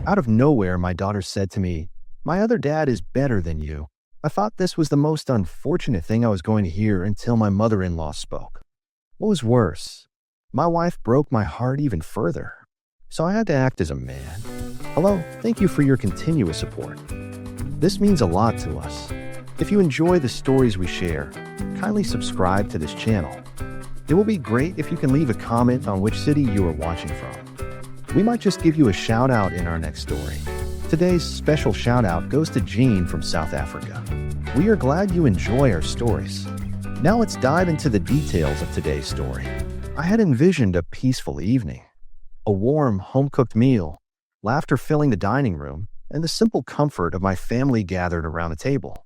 Out of nowhere, my daughter said to me, "My other dad is better than you." I thought this was the most unfortunate thing I was going to hear until my mother-in-law spoke. What was worse, my wife broke my heart even further. So I had to act as a man. Hello, thank you for your continuous support. This means a lot to us. If you enjoy the stories we share, kindly subscribe to this channel. It will be great if you can leave a comment on which city you are watching from. We might just give you a shout out in our next story. Today's special shout out goes to Jean from South Africa. We are glad you enjoy our stories. Now let's dive into the details of today's story. I had envisioned a peaceful evening. A warm, home-cooked meal, laughter filling the dining room, and the simple comfort of my family gathered around the table.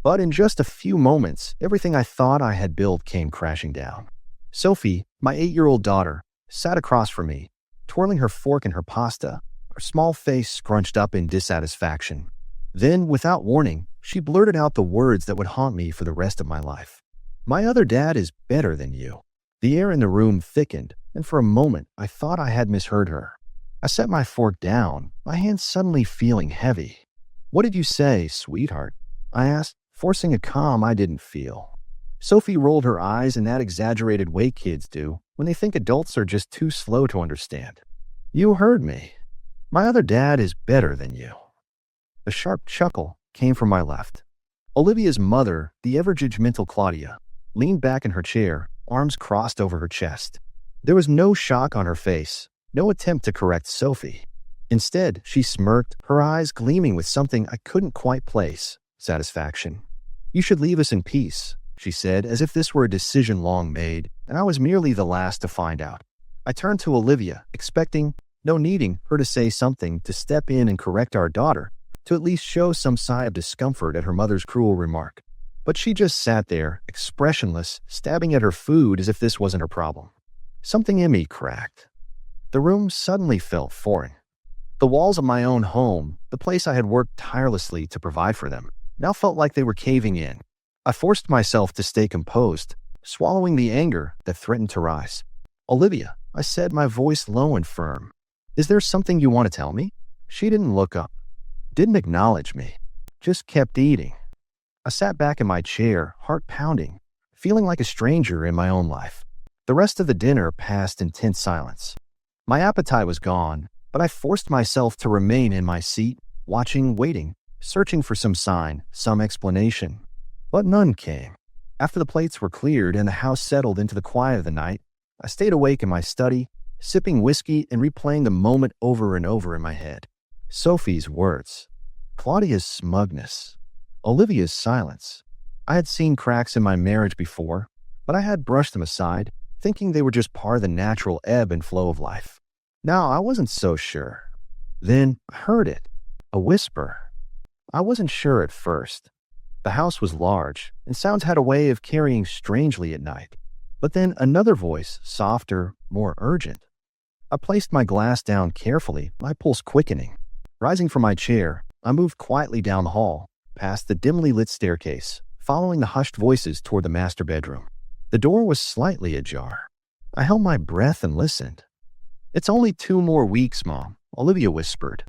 But in just a few moments, everything I thought I had built came crashing down. Sophie, my 8-year-old daughter, sat across from me, twirling her fork in her pasta, her small face scrunched up in dissatisfaction. Then, without warning, she blurted out the words that would haunt me for the rest of my life. "My other dad is better than you." The air in the room thickened, and for a moment I thought I had misheard her. I set my fork down, my hands suddenly feeling heavy. "What did you say, sweetheart?" I asked, forcing a calm I didn't feel. Sophie rolled her eyes in that exaggerated way kids do when they think adults are just too slow to understand. "You heard me. My other dad is better than you." A sharp chuckle came from my left. Olivia's mother, the ever-judgmental Claudia, leaned back in her chair, arms crossed over her chest. There was no shock on her face, no attempt to correct Sophie. Instead, she smirked, her eyes gleaming with something I couldn't quite place: satisfaction. "You should leave us in peace," she said, as if this were a decision long made, and I was merely the last to find out. I turned to Olivia, expecting, no needing her to say something, to step in and correct our daughter, to at least show some sign of discomfort at her mother's cruel remark. But she just sat there, expressionless, stabbing at her food as if this wasn't her problem. Something in me cracked. The room suddenly felt foreign. The walls of my own home, the place I had worked tirelessly to provide for them, now felt like they were caving in. I forced myself to stay composed, swallowing the anger that threatened to rise. "Olivia," I said, my voice low and firm, "is there something you want to tell me?" She didn't look up, didn't acknowledge me, just kept eating. I sat back in my chair, heart pounding, feeling like a stranger in my own life. The rest of the dinner passed in tense silence. My appetite was gone, but I forced myself to remain in my seat, watching, waiting, searching for some sign, some explanation. But none came. After the plates were cleared and the house settled into the quiet of the night, I stayed awake in my study, sipping whiskey and replaying the moment over and over in my head. Sophie's words, Claudia's smugness, Olivia's silence. I had seen cracks in my marriage before, but I had brushed them aside, thinking they were just part of the natural ebb and flow of life. Now I wasn't so sure. Then I heard it, a whisper. I wasn't sure at first. The house was large, and sounds had a way of carrying strangely at night. But then another voice, softer, more urgent. I placed my glass down carefully, my pulse quickening. Rising from my chair, I moved quietly down the hall, past the dimly lit staircase, following the hushed voices toward the master bedroom. The door was slightly ajar. I held my breath and listened. "It's only 2 more weeks, Mom," Olivia whispered.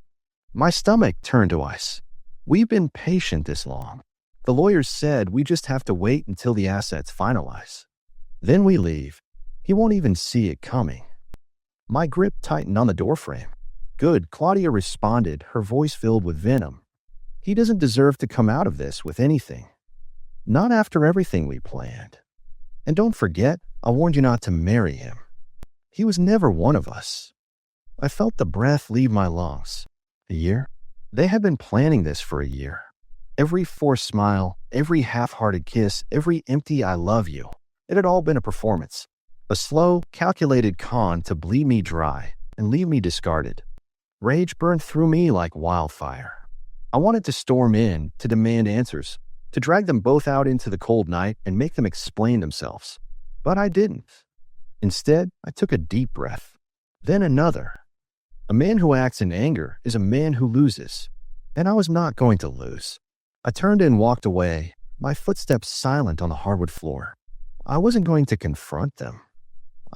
My stomach turned to ice. "We've been patient this long. The lawyers said we just have to wait until the assets finalize. Then we leave. He won't even see it coming." My grip tightened on the doorframe. "Good," Claudia responded, her voice filled with venom. "He doesn't deserve to come out of this with anything. Not after everything we planned. And don't forget, I warned you not to marry him. He was never one of us." I felt the breath leave my lungs. A year? They had been planning this for a year. Every forced smile, every half-hearted kiss, every empty "I love you." It had all been a performance. A slow, calculated con to bleed me dry and leave me discarded. Rage burned through me like wildfire. I wanted to storm in, to demand answers, to drag them both out into the cold night and make them explain themselves. But I didn't. Instead, I took a deep breath. Then another. A man who acts in anger is a man who loses. And I was not going to lose. I turned and walked away, my footsteps silent on the hardwood floor. I wasn't going to confront them.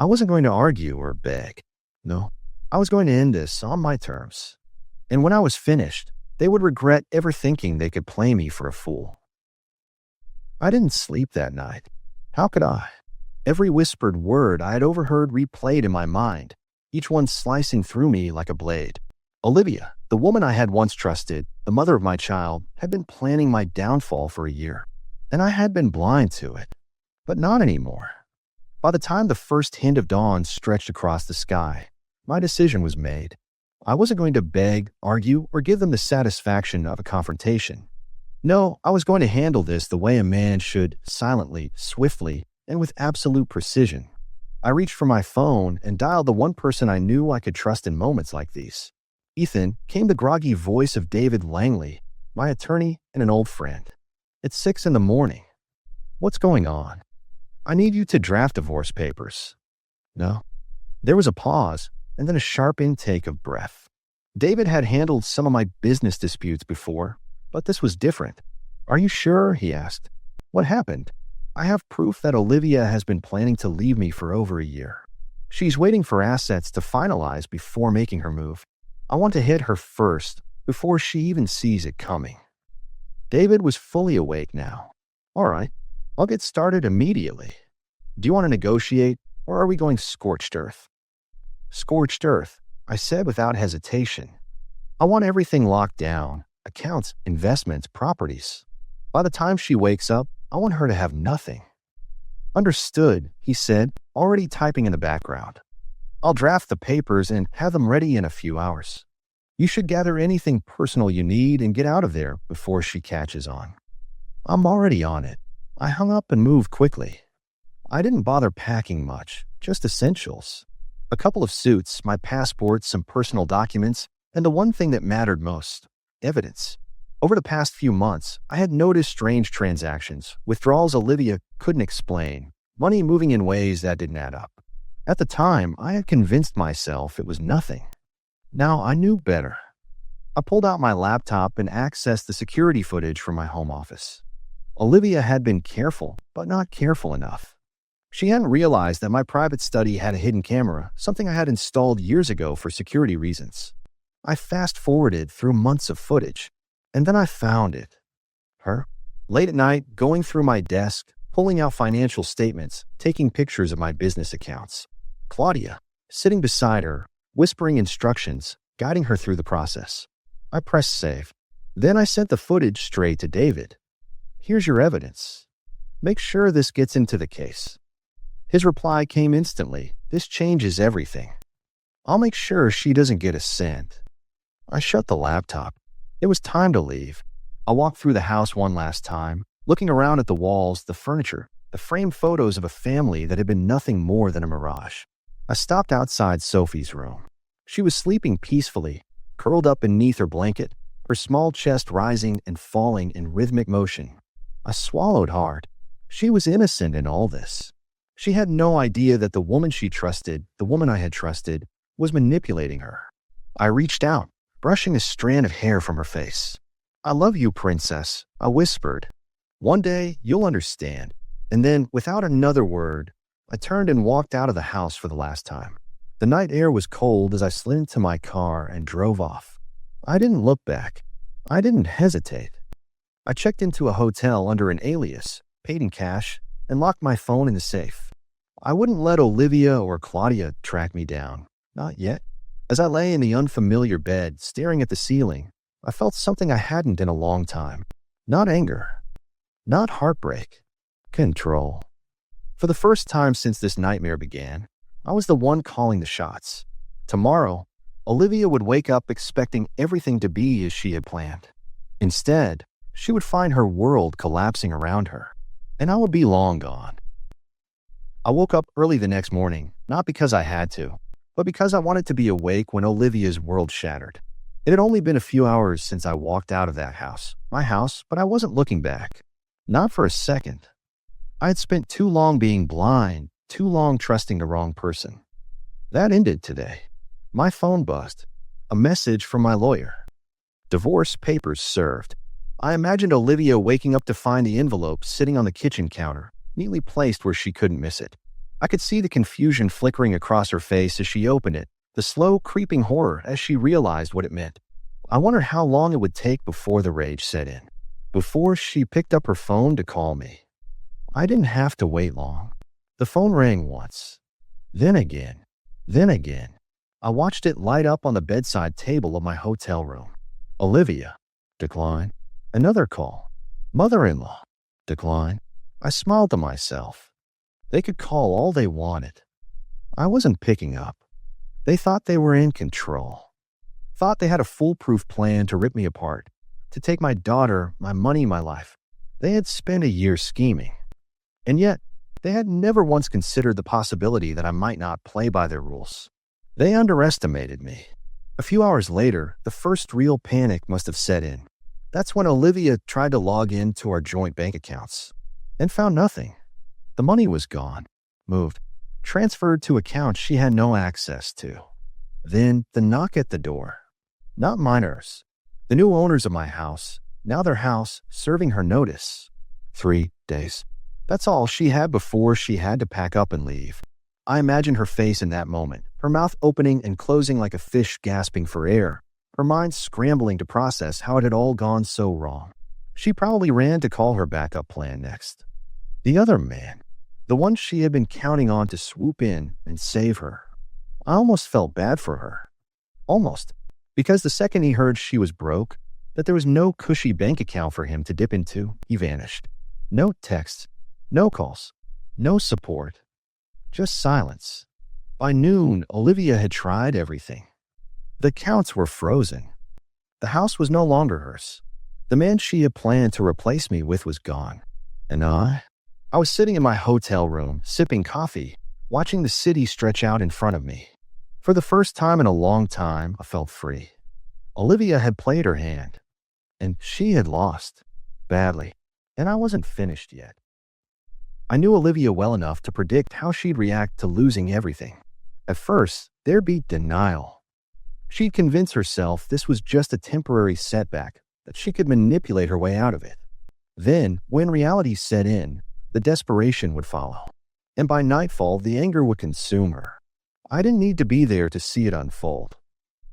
I wasn't going to argue or beg. No, I was going to end this on my terms. And when I was finished, they would regret ever thinking they could play me for a fool. I didn't sleep that night. How could I? Every whispered word I had overheard replayed in my mind, each one slicing through me like a blade. Olivia, the woman I had once trusted, the mother of my child, had been planning my downfall for a year, and I had been blind to it. But not anymore. By the time the first hint of dawn stretched across the sky, my decision was made. I wasn't going to beg, argue, or give them the satisfaction of a confrontation. No, I was going to handle this the way a man should, silently, swiftly, and with absolute precision. I reached for my phone and dialed the one person I knew I could trust in moments like these. Ethan, came the groggy voice of David Langley, my attorney and an old friend. It's 6 in the morning. What's going on? I need you to draft divorce papers. No. There was a pause, and then a sharp intake of breath. David had handled some of my business disputes before, but this was different. Are you sure? He asked. What happened? I have proof that Olivia has been planning to leave me for over a year. She's waiting for assets to finalize before making her move. I want to hit her first, before she even sees it coming. David was fully awake now. All right, I'll get started immediately. Do you want to negotiate, or are we going scorched earth? Scorched earth, I said without hesitation. I want everything locked down, accounts, investments, properties. By the time she wakes up, I want her to have nothing. Understood, he said, already typing in the background. I'll draft the papers and have them ready in a few hours. You should gather anything personal you need and get out of there before she catches on. I'm already on it. I hung up and moved quickly. I didn't bother packing much, just essentials. A couple of suits, my passport, some personal documents, and the one thing that mattered most, evidence. Over the past few months, I had noticed strange transactions, withdrawals Olivia couldn't explain, money moving in ways that didn't add up. At the time, I had convinced myself it was nothing. Now I knew better. I pulled out my laptop and accessed the security footage from my home office. Olivia had been careful, but not careful enough. She hadn't realized that my private study had a hidden camera, something I had installed years ago for security reasons. I fast-forwarded through months of footage, and then I found it. Her. Late at night, going through my desk, pulling out financial statements, taking pictures of my business accounts. Claudia, sitting beside her, whispering instructions, guiding her through the process. I pressed save. Then I sent the footage straight to David. Here's your evidence. Make sure this gets into the case. His reply came instantly. This changes everything. I'll make sure she doesn't get a cent. I shut the laptop. It was time to leave. I walked through the house one last time, looking around at the walls, the furniture, the framed photos of a family that had been nothing more than a mirage. I stopped outside Sophie's room. She was sleeping peacefully, curled up beneath her blanket, her small chest rising and falling in rhythmic motion. I swallowed hard. She was innocent in all this. She had no idea that the woman she trusted, the woman I had trusted, was manipulating her. I reached out, brushing a strand of hair from her face. I love you, princess, I whispered. One day, you'll understand. And then, without another word, I turned and walked out of the house for the last time. The night air was cold as I slid into my car and drove off. I didn't look back. I didn't hesitate. I checked into a hotel under an alias, paid in cash, and locked my phone in the safe. I wouldn't let Olivia or Claudia track me down. Not yet. As I lay in the unfamiliar bed, staring at the ceiling, I felt something I hadn't in a long time. Not anger. Not heartbreak. Control. For the first time since this nightmare began, I was the one calling the shots. Tomorrow, Olivia would wake up expecting everything to be as she had planned. Instead, she would find her world collapsing around her, and I would be long gone. I woke up early the next morning, not because I had to, but because I wanted to be awake when Olivia's world shattered. It had only been a few hours since I walked out of that house, my house, but I wasn't looking back. Not for a second. I had spent too long being blind, too long trusting the wrong person. That ended today. My phone buzzed. A message from my lawyer. Divorce papers served. I imagined Olivia waking up to find the envelope sitting on the kitchen counter, neatly placed where she couldn't miss it. I could see the confusion flickering across her face as she opened it, the slow, creeping horror as she realized what it meant. I wondered how long it would take before the rage set in, before she picked up her phone to call me. I didn't have to wait long. The phone rang once, then again, then again. I watched it light up on the bedside table of my hotel room. Olivia. Decline. Another call. Mother-in-law. Decline. I smiled to myself. They could call all they wanted. I wasn't picking up. They thought they were in control. Thought they had a foolproof plan to rip me apart, to take my daughter, my money, my life. They had spent a year scheming. And yet, they had never once considered the possibility that I might not play by their rules. They underestimated me. A few hours later, the first real panic must have set in. That's when Olivia tried to log into our joint bank accounts and found nothing. The money was gone, moved, transferred to accounts she had no access to. Then the knock at the door. Not minors. The new owners of my house. Now their house serving her notice. 3 days. That's all she had before she had to pack up and leave. I imagined her face in that moment, her mouth opening and closing like a fish gasping for air, her mind scrambling to process how it had all gone so wrong. She probably ran to call her backup plan next. The other man, the one she had been counting on to swoop in and save her. I almost felt bad for her. Almost. Because the second he heard she was broke, that there was no cushy bank account for him to dip into, he vanished. No texts, no calls, no support. Just silence. By noon, Olivia had tried everything. The accounts were frozen. The house was no longer hers. The man she had planned to replace me with was gone. And I was sitting in my hotel room, sipping coffee, watching the city stretch out in front of me. For the first time in a long time, I felt free. Olivia had played her hand, and she had lost, badly, and I wasn't finished yet. I knew Olivia well enough to predict how she'd react to losing everything. At first, there'd be denial. She'd convince herself this was just a temporary setback, that she could manipulate her way out of it. Then, when reality set in, the desperation would follow. And by nightfall, the anger would consume her. I didn't need to be there to see it unfold.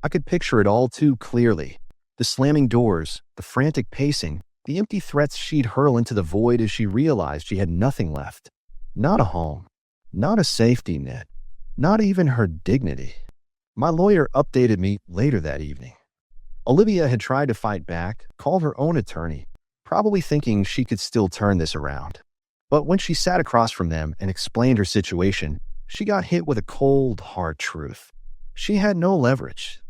I could picture it all too clearly. The slamming doors, the frantic pacing, the empty threats she'd hurl into the void as she realized she had nothing left. Not a home, not a safety net, not even her dignity. My lawyer updated me later that evening. Olivia had tried to fight back, called her own attorney, probably thinking she could still turn this around. But when she sat across from them and explained her situation, she got hit with a cold, hard truth. She had no leverage,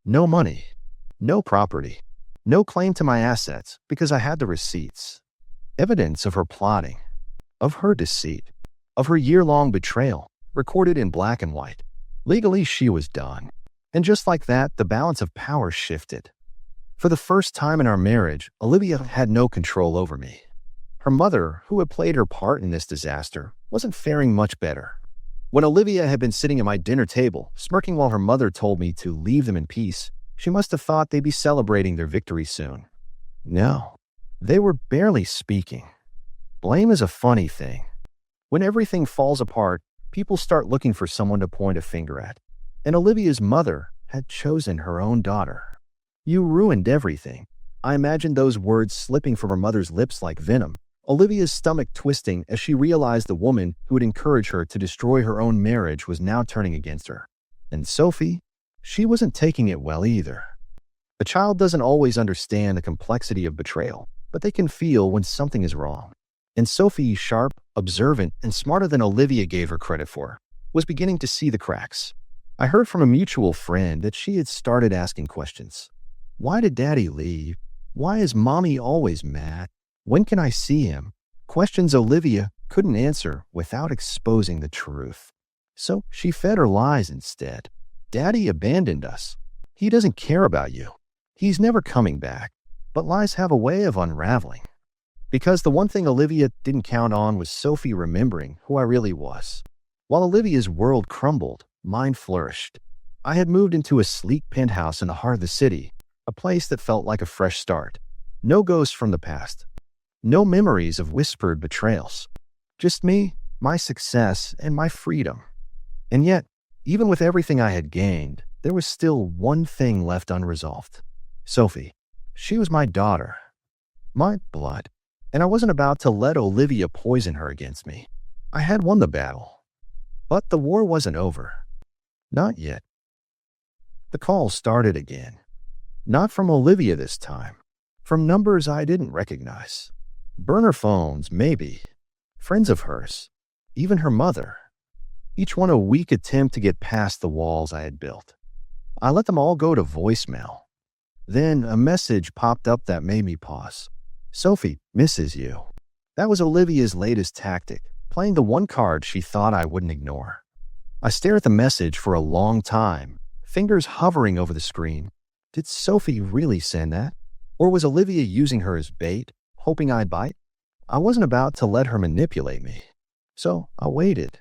no money, no property, no claim to my assets because I had the receipts. Evidence of her plotting, of her deceit, of her year-long betrayal, recorded in black and white. Legally, she was done. And just like that, the balance of power shifted. For the first time in our marriage, Olivia had no control over me. Her mother, who had played her part in this disaster, wasn't faring much better. When Olivia had been sitting at my dinner table, smirking while her mother told me to leave them in peace, she must have thought they'd be celebrating their victory soon. No, they were barely speaking. Blame is a funny thing. When everything falls apart, people start looking for someone to point a finger at. And Olivia's mother had chosen her own daughter. You ruined everything. I imagined those words slipping from her mother's lips like venom. Olivia's stomach twisting as she realized the woman who had encouraged her to destroy her own marriage was now turning against her. And Sophie, she wasn't taking it well either. A child doesn't always understand the complexity of betrayal, but they can feel when something is wrong. And Sophie, sharp, observant, and smarter than Olivia gave her credit for, was beginning to see the cracks. I heard from a mutual friend that she had started asking questions. Why did Daddy leave? Why is Mommy always mad? When can I see him? Questions Olivia couldn't answer without exposing the truth. So she fed her lies instead. Daddy abandoned us. He doesn't care about you. He's never coming back. But lies have a way of unraveling. Because the one thing Olivia didn't count on was Sophie remembering who I really was. While Olivia's world crumbled, mine flourished. I had moved into a sleek penthouse in the heart of the city, a place that felt like a fresh start. No ghosts from the past. No memories of whispered betrayals. Just me, my success, and my freedom. And yet, even with everything I had gained, there was still one thing left unresolved. Sophie. She was my daughter, my blood, and I wasn't about to let Olivia poison her against me. I had won the battle, but the war wasn't over. Not yet. The call started again. Not from Olivia this time. From numbers I didn't recognize. Burner phones, maybe. Friends of hers. Even her mother. Each one a weak attempt to get past the walls I had built. I let them all go to voicemail. Then a message popped up that made me pause. Sophie misses you. That was Olivia's latest tactic, playing the one card she thought I wouldn't ignore. I stared at the message for a long time, fingers hovering over the screen. Did Sophie really send that? Or was Olivia using her as bait, hoping I'd bite? I wasn't about to let her manipulate me. So I waited.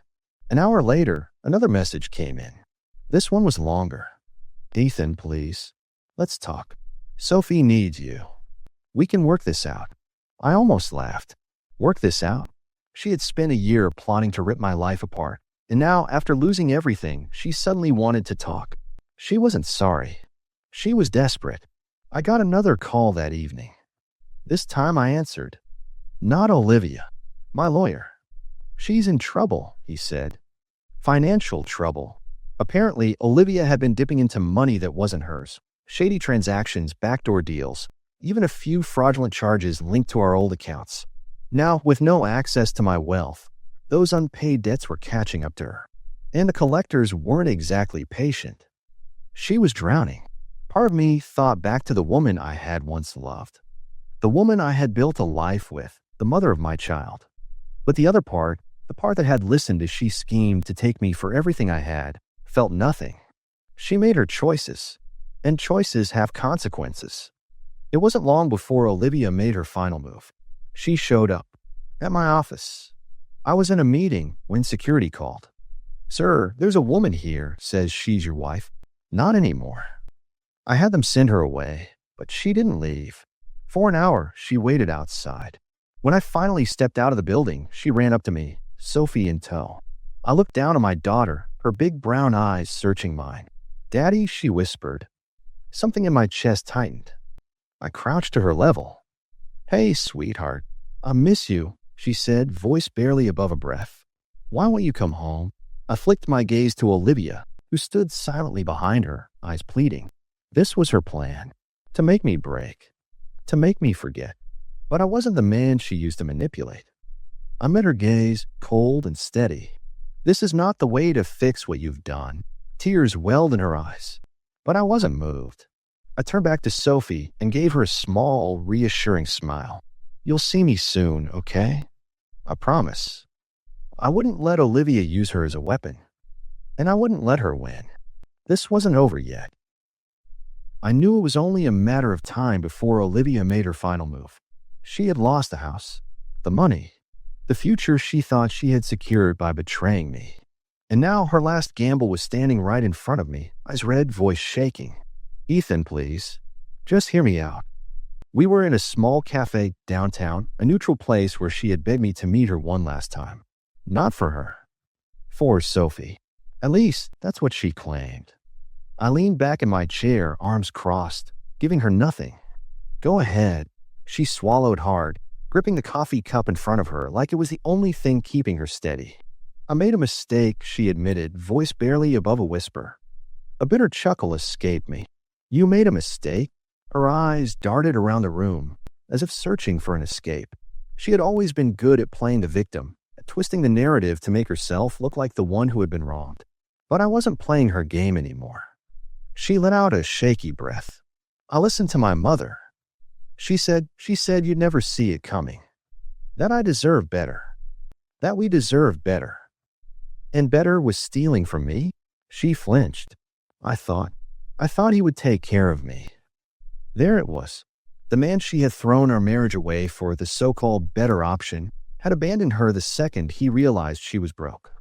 An hour later, another message came in. This one was longer. Ethan, please. Let's talk. Sophie needs you. We can work this out. I almost laughed. Work this out? She had spent a year plotting to rip my life apart, and now, after losing everything, she suddenly wanted to talk. She wasn't sorry. She was desperate. I got another call that evening. This time I answered. Not Olivia. My lawyer. She's in trouble, he said. Financial trouble. Apparently, Olivia had been dipping into money that wasn't hers. Shady transactions, backdoor deals, even a few fraudulent charges linked to our old accounts. Now, with no access to my wealth, those unpaid debts were catching up to her. And the collectors weren't exactly patient. She was drowning. Part of me thought back to the woman I had once loved. The woman I had built a life with, the mother of my child. But the other part, the part that had listened as she schemed to take me for everything I had, felt nothing. She made her choices, and choices have consequences. It wasn't long before Olivia made her final move. She showed up at my office. I was in a meeting when security called. Sir, there's a woman here, says she's your wife. Not anymore. I had them send her away, but she didn't leave. For an hour, she waited outside. When I finally stepped out of the building, she ran up to me, Sophie in tow. I looked down at my daughter, her big brown eyes searching mine. Daddy, she whispered. Something in my chest tightened. I crouched to her level. Hey, sweetheart. I miss you, she said, voice barely above a breath. Why won't you come home? I flicked my gaze to Olivia, who stood silently behind her, eyes pleading. This was her plan. To make me break. To make me forget. But I wasn't the man she used to manipulate. I met her gaze, cold and steady. This is not the way to fix what you've done. Tears welled in her eyes. But I wasn't moved. I turned back to Sophie and gave her a small, reassuring smile. You'll see me soon, okay? I promise. I wouldn't let Olivia use her as a weapon. And I wouldn't let her win. This wasn't over yet. I knew it was only a matter of time before Olivia made her final move. She had lost the house, the money, the future she thought she had secured by betraying me. And now her last gamble was standing right in front of me, eyes red, voice shaking. Ethan, please. Just hear me out. We were in a small cafe downtown, a neutral place where she had begged me to meet her one last time. Not for her. For Sophie. At least, that's what she claimed. I leaned back in my chair, arms crossed, giving her nothing. Go ahead. She swallowed hard, gripping the coffee cup in front of her like it was the only thing keeping her steady. I made a mistake, she admitted, voice barely above a whisper. A bitter chuckle escaped me. You made a mistake? Her eyes darted around the room, as if searching for an escape. She had always been good at playing the victim, at twisting the narrative to make herself look like the one who had been wronged. But I wasn't playing her game anymore. She let out a shaky breath. I listened to my mother. She said you'd never see it coming. That I deserved better. That we deserved better. And better was stealing from me? She flinched. I thought he would take care of me. There it was. The man she had thrown our marriage away for the so-called better option had abandoned her the second he realized she was broke.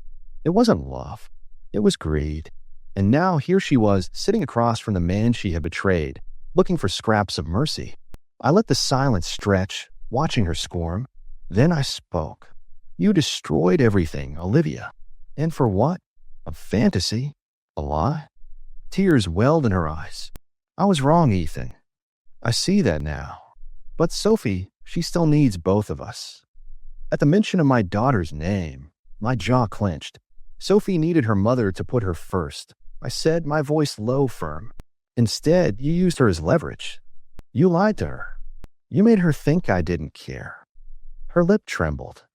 It wasn't love. It was greed. And now here she was, sitting across from the man she had betrayed, looking for scraps of mercy. I let the silence stretch, watching her squirm. Then I spoke. You destroyed everything, Olivia. And for what? A fantasy? A lie? Tears welled in her eyes. I was wrong, Ethan. I see that now. But Sophie, she still needs both of us. At the mention of my daughter's name, my jaw clenched. Sophie needed her mother to put her first. I said, my voice low, firm. Instead, you used her as leverage. You lied to her. You made her think I didn't care. Her lip trembled.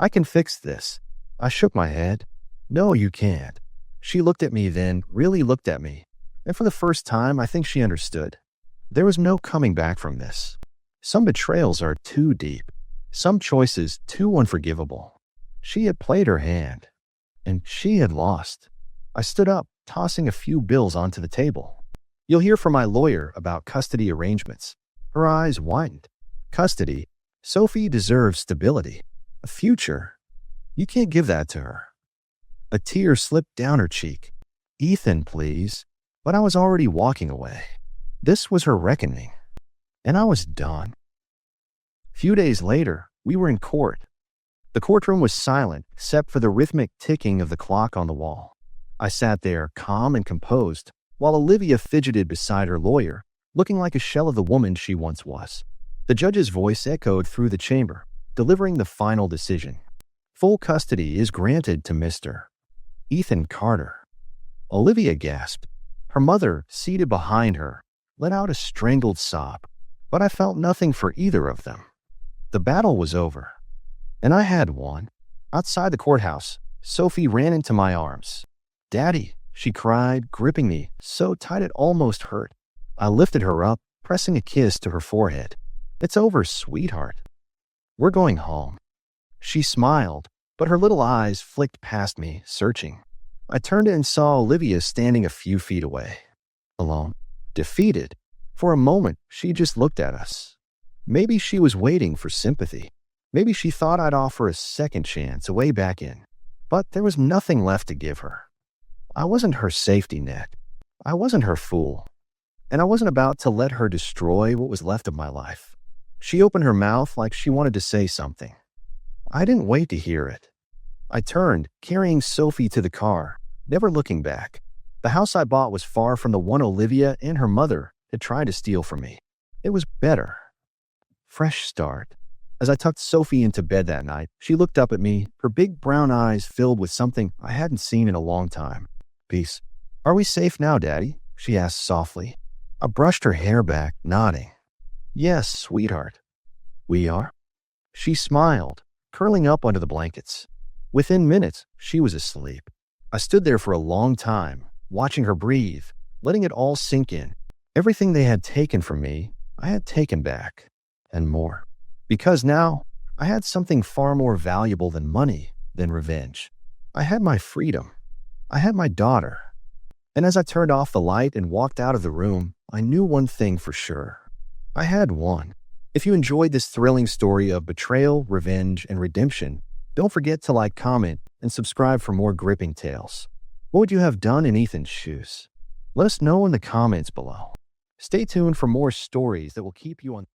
I can fix this. I shook my head. No, you can't. She looked at me then, really looked at me. And for the first time, I think she understood. There was no coming back from this. Some betrayals are too deep. Some choices too unforgivable. She had played her hand. And she had lost. I stood up, tossing a few bills onto the table. You'll hear from my lawyer about custody arrangements. Her eyes widened. Custody? Sophie deserves stability. A future? You can't give that to her. A tear slipped down her cheek. Ethan, please. But I was already walking away. This was her reckoning. And I was done. A few days later, we were in court. The courtroom was silent except for the rhythmic ticking of the clock on the wall. I sat there, calm and composed, while Olivia fidgeted beside her lawyer, looking like a shell of the woman she once was. The judge's voice echoed through the chamber, delivering the final decision. Full custody is granted to Mr. Ethan Carter. Olivia gasped. Her mother, seated behind her, let out a strangled sob, but I felt nothing for either of them. The battle was over, and I had won. Outside the courthouse, Sophie ran into my arms. Daddy, she cried, gripping me so tight it almost hurt. I lifted her up, pressing a kiss to her forehead. It's over, sweetheart. We're going home. She smiled, but her little eyes flicked past me, searching. I turned and saw Olivia standing a few feet away. Alone. Defeated. For a moment, she just looked at us. Maybe she was waiting for sympathy. Maybe she thought I'd offer a second chance, a way back in. But there was nothing left to give her. I wasn't her safety net. I wasn't her fool. And I wasn't about to let her destroy what was left of my life. She opened her mouth like she wanted to say something. I didn't wait to hear it. I turned, carrying Sophie to the car, never looking back. The house I bought was far from the one Olivia and her mother had tried to steal from me. It was better. Fresh start. As I tucked Sophie into bed that night, she looked up at me, her big brown eyes filled with something I hadn't seen in a long time. Peace. Are we safe now, Daddy? She asked softly. I brushed her hair back, nodding. Yes, sweetheart. We are? She smiled, curling up under the blankets. Within minutes, she was asleep. I stood there for a long time, watching her breathe, letting it all sink in. Everything they had taken from me, I had taken back, and more. Because now, I had something far more valuable than money, than revenge. I had my freedom. I had my daughter. And as I turned off the light and walked out of the room, I knew one thing for sure. I had won. If you enjoyed this thrilling story of betrayal, revenge, and redemption, don't forget to like, comment, and subscribe for more gripping tales. What would you have done in Ethan's shoes? Let us know in the comments below. Stay tuned for more stories that will keep you on